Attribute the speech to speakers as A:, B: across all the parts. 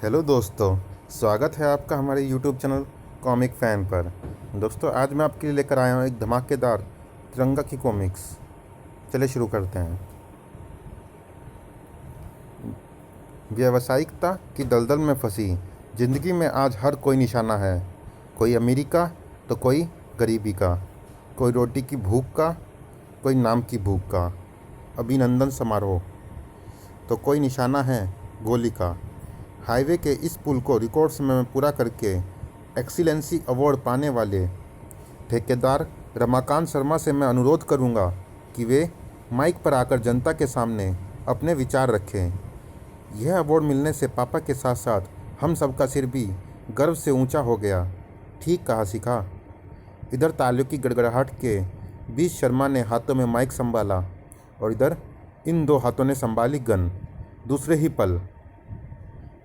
A: Hello दोस्तों, स्वागत है आपका हमारे यूट्यूब चैनल कॉमिक फ़ैन पर। दोस्तों, आज मैं आपके लिए लेकर आया हूँ एक धमाकेदार तिरंगा की कॉमिक्स। चलिए शुरू करते हैं। व्यावसायिकता की दलदल में फंसी ज़िंदगी में आज हर कोई निशाना है। कोई अमीरी का तो कोई गरीबी का, कोई रोटी की भूख का, कोई नाम की भूख का, अभिनंदन समारोह तो कोई निशाना है गोली का। हाईवे के इस पुल को रिकॉर्ड समय में पूरा करके एक्सीलेंसी अवार्ड पाने वाले ठेकेदार रमाकांत शर्मा से मैं अनुरोध करूंगा कि वे माइक पर आकर जनता के सामने अपने विचार रखें। यह अवार्ड मिलने से पापा के साथ साथ हम सबका सिर भी गर्व से ऊंचा हो गया। ठीक कहा सीखा। इधर तालियों की गड़गड़ाहट के बीच शर्मा ने हाथों में माइक संभाला और इधर इन दो हाथों ने संभाली गन। दूसरे ही पल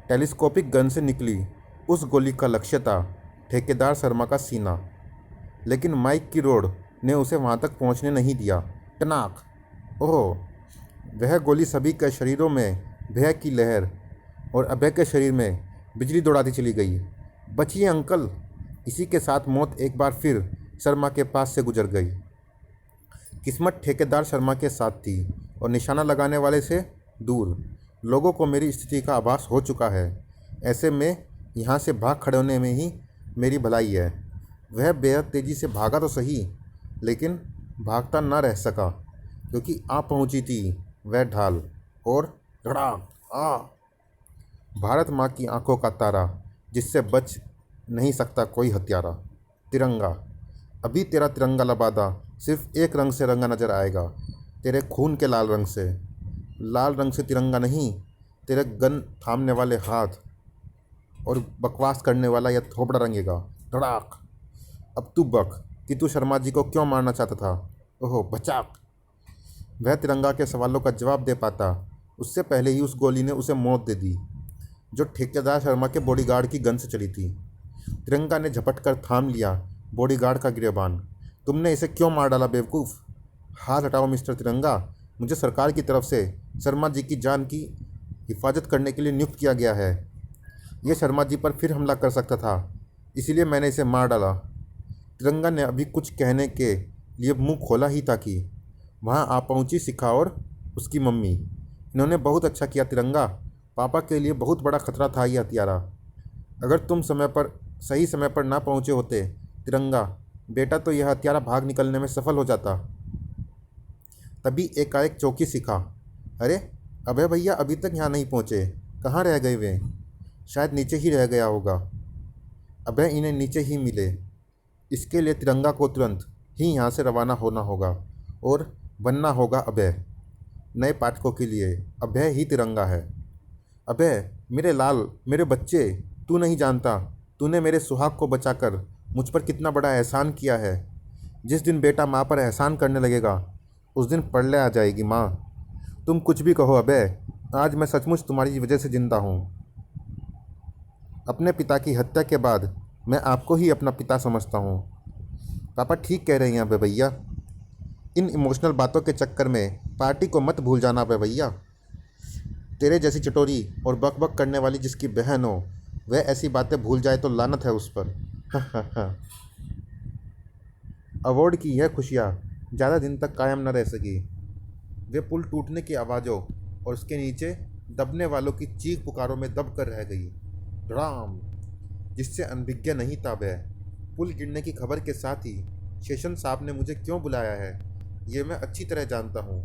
A: टेलीस्कोपिक गन से निकली उस गोली का लक्ष्य था ठेकेदार शर्मा का सीना, लेकिन माइक की रोड ने उसे वहां तक पहुंचने नहीं दिया। टनाक! ओह! वह गोली सभी के शरीरों में भय की लहर और अभय के शरीर में बिजली दौड़ाती चली गई। बचिए अंकल! इसी के साथ मौत एक बार फिर शर्मा के पास से गुजर गई। किस्मत ठेकेदार शर्मा के साथ थी और निशाना लगाने वाले से दूर। लोगों को मेरी स्थिति का आभास हो चुका है। ऐसे में यहाँ से भाग खड़े होने में ही मेरी भलाई है। वह बेहद तेज़ी से भागा तो सही, लेकिन भागता न रह सका, क्योंकि आ पहुँची थी वह ढाल और धड़ाक! आ! भारत माँ की आंखों का तारा, जिससे बच नहीं सकता कोई हत्यारा। तिरंगा! अभी तेरा तिरंगा लबादा सिर्फ एक रंग से रंगा नजर आएगा, तेरे खून के लाल रंग से। लाल रंग से तिरंगा नहीं, तेरे गन थामने वाले हाथ और बकवास करने वाला यह थोपड़ा रंगेगा। धड़ाक! अब तू बक कि तू शर्मा जी को क्यों मारना चाहता था। ओहो बचाक! वह तिरंगा के सवालों का जवाब दे पाता उससे पहले ही उस गोली ने उसे मौत दे दी, जो ठेकेदार शर्मा के बॉडीगार्ड की गन से चली थी। तिरंगा ने झपट कर थाम लिया बॉडीगार्ड का गिरेबान। तुमने इसे क्यों मार डाला बेवकूफ़? हाथ हटाओ मिस्टर तिरंगा। मुझे सरकार की तरफ से शर्मा जी की जान की हिफाजत करने के लिए नियुक्त किया गया है। यह शर्मा जी पर फिर हमला कर सकता था, इसीलिए मैंने इसे मार डाला। तिरंगा ने अभी कुछ कहने के लिए मुंह खोला ही था कि वहां आ पहुंची शिखा और उसकी मम्मी। इन्होंने बहुत अच्छा किया तिरंगा, पापा के लिए बहुत बड़ा खतरा था यह हत्यारा। अगर तुम सही समय पर ना पहुंचे होते तिरंगा बेटा, तो यह हत्यारा भाग निकलने में सफल हो जाता। तभी एकाएक चौकी शिखा। अरे अभय भैया अभी तक यहाँ नहीं पहुँचे, कहाँ रह गए वे? शायद नीचे ही रह गया होगा। अभय इन्हें नीचे ही मिले। इसके लिए तिरंगा को तुरंत ही यहाँ से रवाना होना होगा और बनना होगा अभय। नए पाठकों के लिए अभय ही तिरंगा है। अभय मेरे लाल, मेरे बच्चे, तू नहीं जानता तूने मेरे सुहाग को बचाकर मुझ पर कितना बड़ा एहसान किया है। जिस दिन बेटा माँ पर एहसान करने लगेगा उस दिन प्रलय आ जाएगी माँ। तुम कुछ भी कहो अबे, आज मैं सचमुच तुम्हारी वजह से जिंदा हूँ। अपने पिता की हत्या के बाद मैं आपको ही अपना पिता समझता हूँ। पापा ठीक कह रहे हैं अबे भैया। इन इमोशनल बातों के चक्कर में पार्टी को मत भूल जाना अबे भैया। तेरे जैसी चटोरी और बक बक करने वाली जिसकी बहन हो, वह ऐसी बातें भूल जाए तो लानत है उस पर। अवार्ड की यह खुशियाँ ज़्यादा दिन तक कायम न रह सकी। वे पुल टूटने की आवाज़ों और उसके नीचे दबने वालों की चीख पुकारों में दब कर रह गई। धड़ाम! जिससे अनभिज्ञ नहीं था वह। पुल गिरने की खबर के साथ ही शेषन साहब ने मुझे क्यों बुलाया है, ये मैं अच्छी तरह जानता हूँ।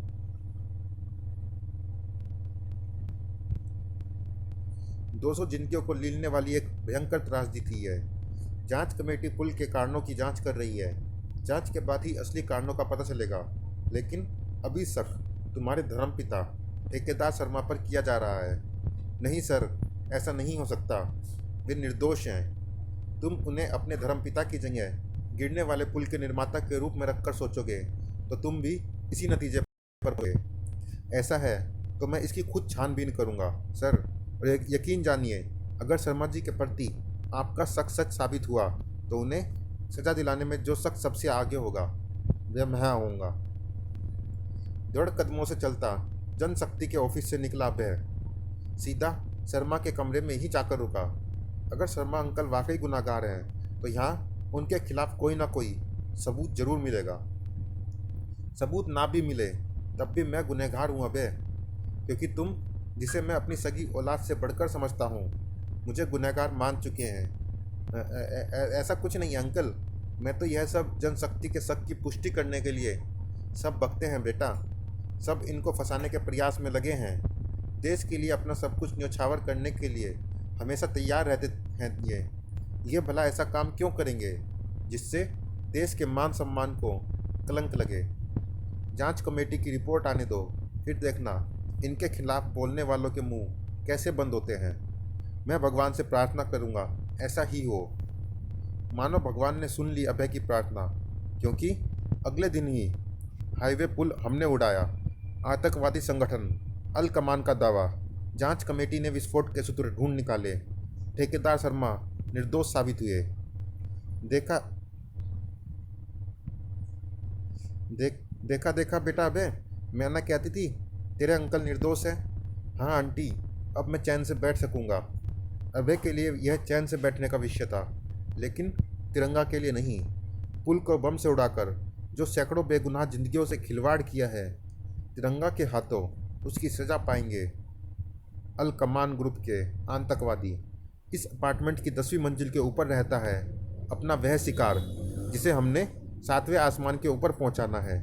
A: 200 जिंदगियों को लीलने वाली एक भयंकर त्रासदी थी यह। जांच कमेटी पुल के कारणों की जांच कर रही है। जांच के बाद ही असली कारणों का पता चलेगा, लेकिन अभी शक तुम्हारे धर्मपिता ठेकेदार शर्मा पर किया जा रहा है। नहीं सर, ऐसा नहीं हो सकता। वे निर्दोष हैं। तुम उन्हें अपने धर्मपिता की जगह गिरने वाले पुल के निर्माता के रूप में रखकर सोचोगे तो तुम भी इसी नतीजे पर पहुंचोगे। ऐसा है तो मैं इसकी खुद छानबीन करूंगा सर, और यकीन जानिए, अगर शर्मा जी के प्रति आपका शक सच साबित हुआ तो उन्हें सजा दिलाने में जो शख्स सबसे आगे होगा वह मैं होऊंगा। दृढ़ कदमों से चलता जनशक्ति के ऑफिस से निकला वह सीधा शर्मा के कमरे में ही जाकर रुका। अगर शर्मा अंकल वाकई गुनाहगार हैं तो यहाँ उनके खिलाफ कोई ना कोई सबूत जरूर मिलेगा। सबूत ना भी मिले तब भी मैं गुनहगार हूँ अबे, क्योंकि तुम, जिसे मैं अपनी सगी औलाद से बढ़कर समझता हूँ, मुझे गुनहगार मान चुके हैं। ऐसा कुछ नहीं है अंकल, मैं तो यह सब जनशक्ति के शक की पुष्टि करने के लिए सब बकते हैं बेटा। सब इनको फंसाने के प्रयास में लगे हैं। देश के लिए अपना सब कुछ न्यौछावर करने के लिए हमेशा तैयार रहते हैं। ये भला ऐसा काम क्यों करेंगे जिससे देश के मान सम्मान को कलंक लगे। जांच कमेटी की रिपोर्ट आने दो, फिर देखना इनके खिलाफ बोलने वालों के मुंह कैसे बंद होते हैं। मैं भगवान से प्रार्थना करूंगा ऐसा ही हो। मानो भगवान ने सुन ली अभय की प्रार्थना, क्योंकि अगले दिन ही हाईवे पुल हमने उड़ाया। आतंकवादी संगठन अल कमान का दावा। जांच कमेटी ने विस्फोट के सूत्र ढूंढ निकाले। ठेकेदार शर्मा निर्दोष साबित हुए। देखा देखा बेटा अबे, मैं ना कहती थी तेरे अंकल निर्दोष है। हाँ आंटी, अब मैं चैन से बैठ सकूंगा। अबे के लिए यह चैन से बैठने का विषय था, लेकिन तिरंगा के लिए नहीं। पुल को बम से उड़ाकर जो सैकड़ों बेगुनाह जिंदगियों से खिलवाड़ किया है, तिरंगा के हाथों उसकी सजा पाएंगे। अल कमान ग्रुप के आतंकवादी इस अपार्टमेंट की 10वीं मंजिल के ऊपर रहता है। अपना वह शिकार जिसे हमने 7वें आसमान के ऊपर पहुंचाना है।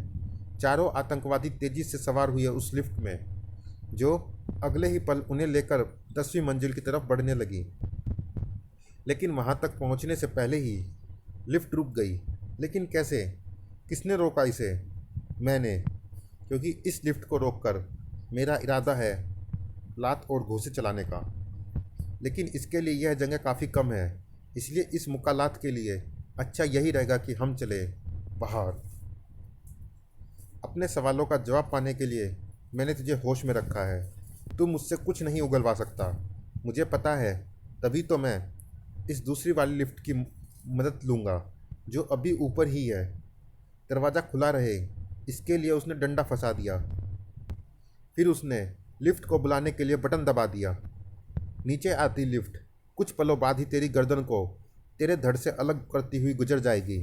A: चारों आतंकवादी तेजी से सवार हुए उस लिफ्ट में, जो अगले ही पल उन्हें लेकर 10वीं मंजिल की तरफ बढ़ने लगी। लेकिन वहां तक पहुंचने से पहले ही लिफ्ट रुक गई। लेकिन कैसे? किसने रोका इसे? मैंने, क्योंकि इस लिफ्ट को रोककर मेरा इरादा है लात और घूंसे चलाने का। लेकिन इसके लिए यह जगह काफ़ी कम है, इसलिए इस मुकालात के लिए अच्छा यही रहेगा कि हम चले बाहर। अपने सवालों का जवाब पाने के लिए मैंने तुझे होश में रखा है। तू मुझसे कुछ नहीं उगलवा सकता, मुझे पता है। तभी तो मैं इस दूसरी वाली लिफ्ट की मदद लूँगा, जो अभी ऊपर ही है। दरवाज़ा खुला रहे, इसके लिए उसने डंडा फंसा दिया। फिर उसने लिफ्ट को बुलाने के लिए बटन दबा दिया। नीचे आती लिफ्ट कुछ पलों बाद ही तेरी गर्दन को तेरे धड़ से अलग करती हुई गुजर जाएगी।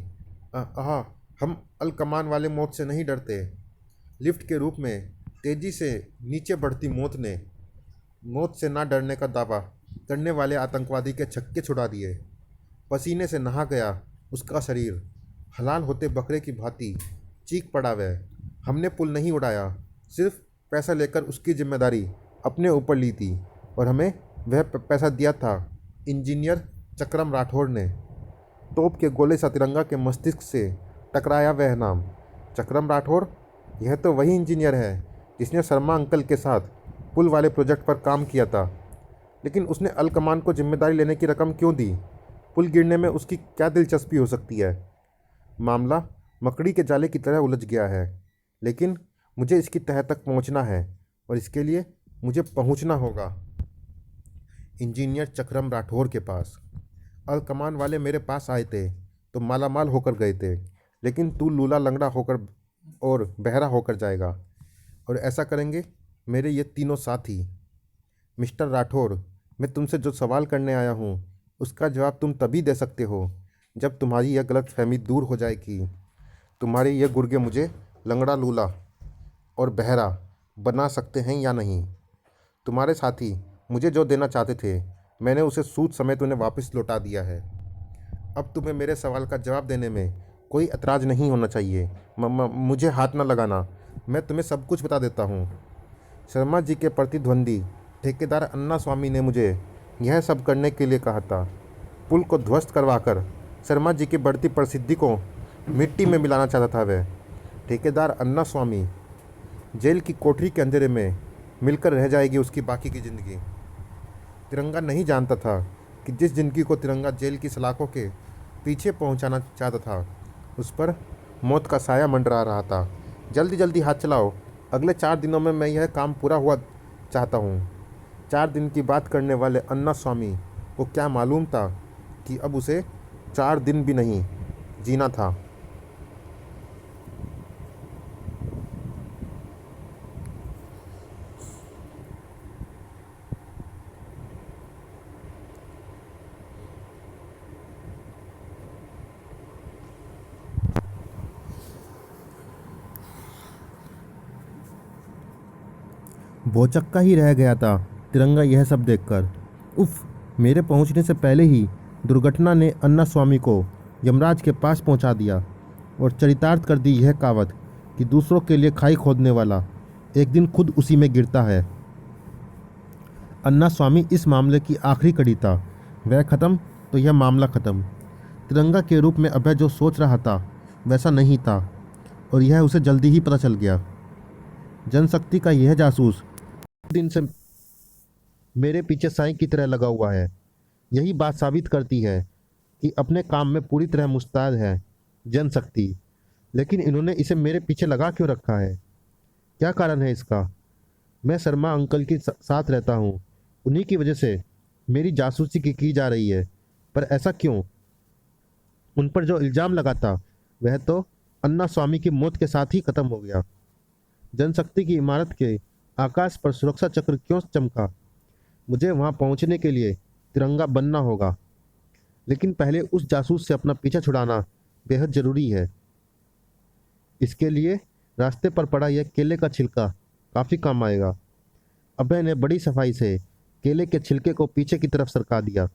A: हम अल कमान वाले मौत से नहीं डरते। लिफ्ट के रूप में तेजी से नीचे बढ़ती मौत से ना डरने का दावा करने वाले आतंकवादी के छक्के छुड़ा दिए। पसीने से नहा गया उसका शरीर, हलाल होते बकरे की भांति चीख पड़ा वह। हमने पुल नहीं उड़ाया, सिर्फ पैसा लेकर उसकी जिम्मेदारी अपने ऊपर ली थी, और हमें वह पैसा दिया था इंजीनियर चक्रम राठौड़ ने। तोप के गोले सा तिरंगा के मस्तिष्क से टकराया वह नाम, चक्रम राठौड़। यह तो वही इंजीनियर है जिसने शर्मा अंकल के साथ पुल वाले प्रोजेक्ट पर काम किया था। लेकिन उसने अल कमान को जिम्मेदारी लेने की रकम क्यों दी? पुल गिरने में उसकी क्या दिलचस्पी हो सकती है? मामला मकड़ी के जाले की तरह उलझ गया है, लेकिन मुझे इसकी तह तक पहुंचना है, और इसके लिए मुझे पहुंचना होगा इंजीनियर चक्रम राठौर के पास। अल कमान वाले मेरे पास आए थे तो मालामाल होकर गए थे, लेकिन तू लूला लंगड़ा होकर और बहरा होकर जाएगा, और ऐसा करेंगे मेरे ये तीनों साथी। मिस्टर राठौर, मैं तुमसे जो सवाल करने आया हूँ उसका जवाब तुम तभी दे सकते हो जब तुम्हारी यह गलतफहमी दूर हो जाएगी। तुम्हारे ये गुर्गे मुझे लंगड़ा, लूला और बहरा बना सकते हैं या नहीं? तुम्हारे साथी मुझे जो देना चाहते थे, मैंने उसे सूद समेत उन्हें वापस लौटा दिया है। अब तुम्हें मेरे सवाल का जवाब देने में कोई एतराज़ नहीं होना चाहिए। मुझे हाथ न लगाना, मैं तुम्हें सब कुछ बता देता हूँ। शर्मा जी के प्रतिद्वंदी ठेकेदार अन्ना स्वामी ने मुझे यह सब करने के लिए कहा था। पुल को ध्वस्त करवाकर शर्मा जी की बढ़ती प्रसिद्धि को मिट्टी में मिलाना चाहता था वह। ठेकेदार अन्ना स्वामी जेल की कोठरी के अंधेरे में मिलकर रह जाएगी उसकी बाकी की ज़िंदगी। तिरंगा नहीं जानता था कि जिस ज़िंदगी को तिरंगा जेल की सलाखों के पीछे पहुंचाना चाहता था, उस पर मौत का साया मंडरा रहा था। जल्दी जल्दी हाथ चलाओ, अगले 4 दिनों में मैं यह काम पूरा हुआ चाहता हूँ। 4 दिन की बात करने वाले अन्ना स्वामी को क्या मालूम था कि अब उसे 4 दिन भी नहीं जीना था। भौचक्का ही रह गया था तिरंगा यह सब देखकर। उफ, मेरे पहुंचने से पहले ही दुर्घटना ने अन्ना स्वामी को यमराज के पास पहुंचा दिया और चरितार्थ कर दी यह कहावत कि दूसरों के लिए खाई खोदने वाला एक दिन खुद उसी में गिरता है। अन्ना स्वामी इस मामले की आखिरी कड़ी था। वह खत्म तो यह मामला खत्म। तिरंगा के रूप में अभय जो सोच रहा था वैसा नहीं था और यह उसे जल्दी ही पता चल गया। जनशक्ति का यह जासूस दिन से मेरे पीछे साईं की तरह लगा हुआ है। यही बात साबित करती है कि अपने काम में पूरी तरह मुस्तैद है जनशक्ति। लेकिन इन्होंने इसे मेरे पीछे लगा क्यों रखा है? क्या कारण है इसका? मैं शर्मा अंकल के साथ रहता हूँ, उन्हीं की वजह से मेरी जासूसी की जा रही है। पर ऐसा क्यों? उन पर जो इल्ज़ाम लगा था वह तो अन्ना स्वामी की मौत के साथ ही खत्म हो गया। जनशक्ति की इमारत के आकाश पर सुरक्षा चक्र क्यों चमका? मुझे वहां पहुंचने के लिए तिरंगा बनना होगा, लेकिन पहले उस जासूस से अपना पीछा छुड़ाना बेहद ज़रूरी है। इसके लिए रास्ते पर पड़ा यह केले का छिलका काफ़ी काम आएगा। अभय ने बड़ी सफाई से केले के छिलके को पीछे की तरफ सरका दिया,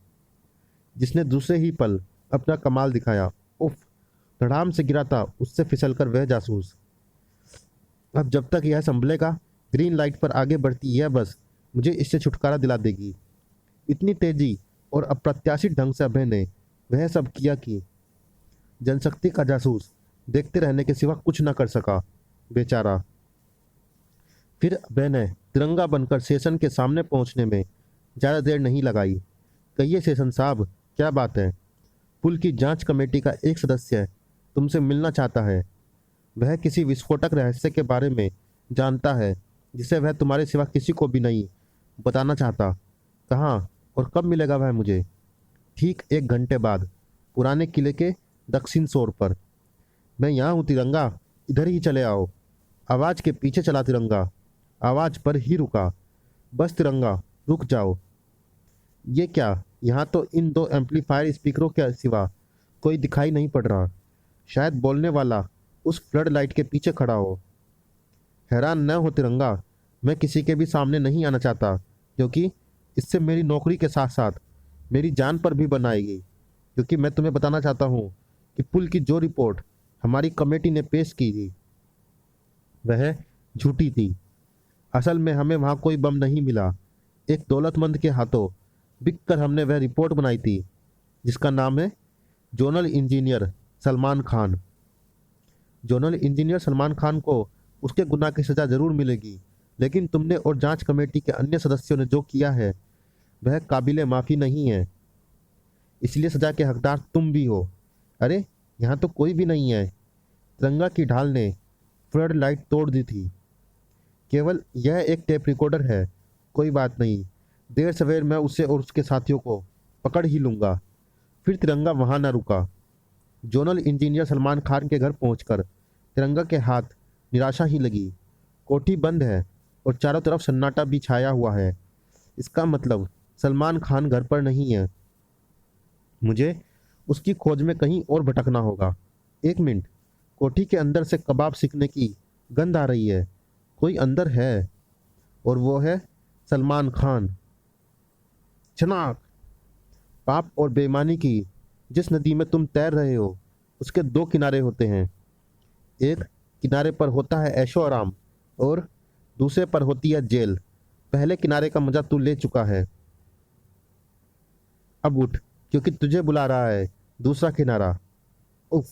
A: जिसने दूसरे ही पल अपना कमाल दिखाया। उफ, धड़ाम से गिरा था उससे फिसलकर वह जासूस। अब जब तक यह संभलेगा, ग्रीन लाइट पर आगे बढ़ती यह बस मुझे इससे छुटकारा दिला देगी। इतनी तेजी और अप्रत्याशित ढंग से अभय ने वह सब किया कि जनशक्ति का जासूस देखते रहने के सिवा कुछ न कर सका, बेचारा। फिर अभय ने तिरंगा बनकर सेशन के सामने पहुंचने में ज़्यादा देर नहीं लगाई। कहिए सेशन साहब, क्या बात है? पुल की जांच कमेटी का एक सदस्य तुमसे मिलना चाहता है। वह किसी विस्फोटक रहस्य के बारे में जानता है जिसे वह तुम्हारे सिवा किसी को भी नहीं बताना चाहता। कहाँ और कब मिलेगा वह मुझे? ठीक 1 घंटे बाद, पुराने किले के दक्षिण शोर पर। मैं यहाँ हूँ तिरंगा, इधर ही चले आओ। आवाज़ के पीछे चला तिरंगा, आवाज़ पर ही रुका। बस तिरंगा, रुक जाओ। ये क्या? यहाँ तो इन 2 एम्पलीफायर स्पीकरों के सिवा कोई दिखाई नहीं पड़ रहा। शायद बोलने वाला उस फ्लड लाइट के पीछे खड़ा हो। हैरान न हो तिरंगा, मैं किसी के भी सामने नहीं आना चाहता, क्योंकि इससे मेरी नौकरी के साथ साथ मेरी जान पर भी बनाएगी। क्योंकि मैं तुम्हें बताना चाहता हूँ कि पुल की जो रिपोर्ट हमारी कमेटी ने पेश की थी वह झूठी थी। असल में हमें वहाँ कोई बम नहीं मिला। एक दौलतमंद के हाथों बिक कर हमने वह रिपोर्ट बनाई थी, जिसका नाम है zonal engineer Salman Khan. Zonal engineer Salman Khan को उसके गुनाह की सज़ा ज़रूर मिलेगी, लेकिन तुमने और जांच कमेटी के अन्य सदस्यों ने जो किया है वह काबिले माफ़ी नहीं है। इसलिए सज़ा के हकदार तुम भी हो। अरे, यहाँ तो कोई भी नहीं है। तिरंगा की ढाल ने फ्लड लाइट तोड़ दी थी। केवल यह एक टेप रिकॉर्डर है, कोई बात नहीं। देर सवेर मैं उसे और उसके साथियों को पकड़ ही लूँगा। फिर तिरंगा वहाँ न रुका। जोनल इंजीनियर सलमान खान के घर पहुंचकर तिरंगा के हाथ निराशा ही लगी। कोठी बंद है और चारों तरफ सन्नाटा भी छाया हुआ है। इसका मतलब सलमान खान घर पर नहीं है। मुझे उसकी खोज में कहीं और भटकना होगा। 1 मिनट, कोठी के अंदर से कबाब सीखने की गंध आ रही है। कोई अंदर है और वो है सलमान खान। छनाक! पाप और बेईमानी की जिस नदी में तुम तैर रहे हो उसके 2 किनारे होते हैं। एक किनारे पर होता है ऐशो आराम और दूसरे पर होती है जेल। पहले किनारे का मजा तू ले चुका है। अब उठ, क्योंकि तुझे बुला रहा है दूसरा किनारा। उफ,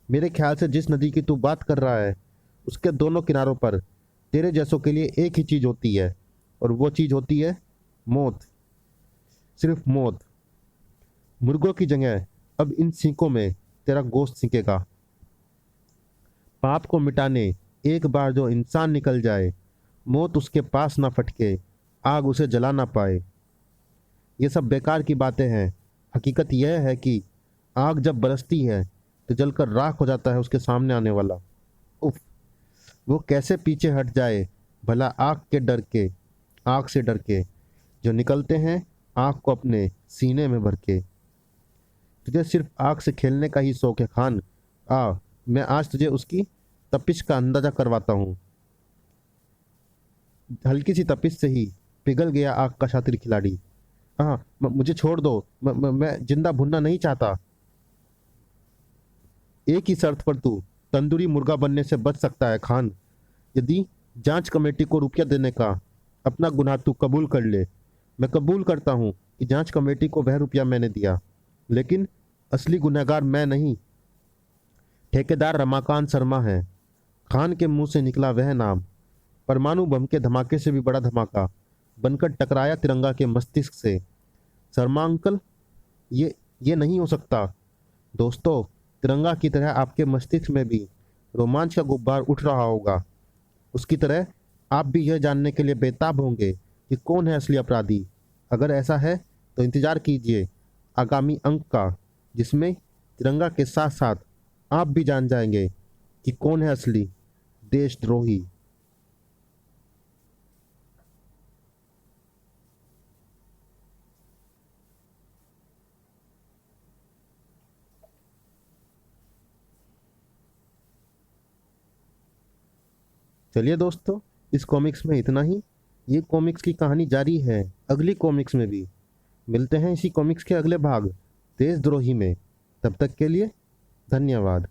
A: मेरे ख्याल से जिस नदी की तू बात कर रहा है उसके दोनों किनारों पर तेरे जैसों के लिए एक ही चीज़ होती है, और वो चीज़ होती है मौत। सिर्फ मौत। मुर्गों की जगह अब इन सींकों में तेरा गोश्त सींकेगा। पाप को मिटाने एक बार जो इंसान निकल जाए, मौत उसके पास ना फटके, आग उसे जला ना पाए। ये सब बेकार की बातें हैं। हकीकत यह है कि आग जब बरसती है तो जलकर राख हो जाता है उसके सामने आने वाला। उफ, वो कैसे पीछे हट जाए भला आग के डर के, आग से डर के, जो निकलते हैं आग को अपने सीने में भर के। तुझे सिर्फ आग से खेलने का ही शौक है खान। आ, मैं आज तुझे उसकी तपिश का अंदाजा करवाता हूँ।
B: हल्की सी तपिश से ही पिघल गया आग का शातिर खिलाड़ी। हाँ, मुझे छोड़ दो, मैं जिंदा भुनना नहीं चाहता। एक ही शर्त पर तू तंदूरी मुर्गा बनने से बच सकता है खान। यदि जांच कमेटी को रुपया देने का अपना गुनाह तू कबूल कर ले। मैं कबूल करता हूँ कि जांच कमेटी को वह रुपया मैंने दिया, लेकिन असली गुनहगार मैं नहीं, ठेकेदार रमाकांत शर्मा है। खान के मुंह से निकला वह नाम परमाणु बम के धमाके से भी बड़ा धमाका बनकर टकराया तिरंगा के मस्तिष्क से। शर्मा अंकल, ये ये नहीं हो सकता। दोस्तों, तिरंगा की तरह आपके मस्तिष्क में भी रोमांच का गुब्बार उठ रहा होगा। उसकी तरह आप भी यह जानने के लिए बेताब होंगे कि कौन है असली अपराधी। अगर ऐसा है तो इंतजार कीजिए आगामी अंक का, जिसमें तिरंगा के साथ साथ आप भी जान जाएंगे कि कौन है असली देशद्रोही। चलिए दोस्तों, इस कॉमिक्स में इतना ही। ये कॉमिक्स की कहानी जारी है अगली कॉमिक्स में भी। मिलते हैं इसी कॉमिक्स के अगले भाग देशद्रोही में। तब तक के लिए धन्यवाद।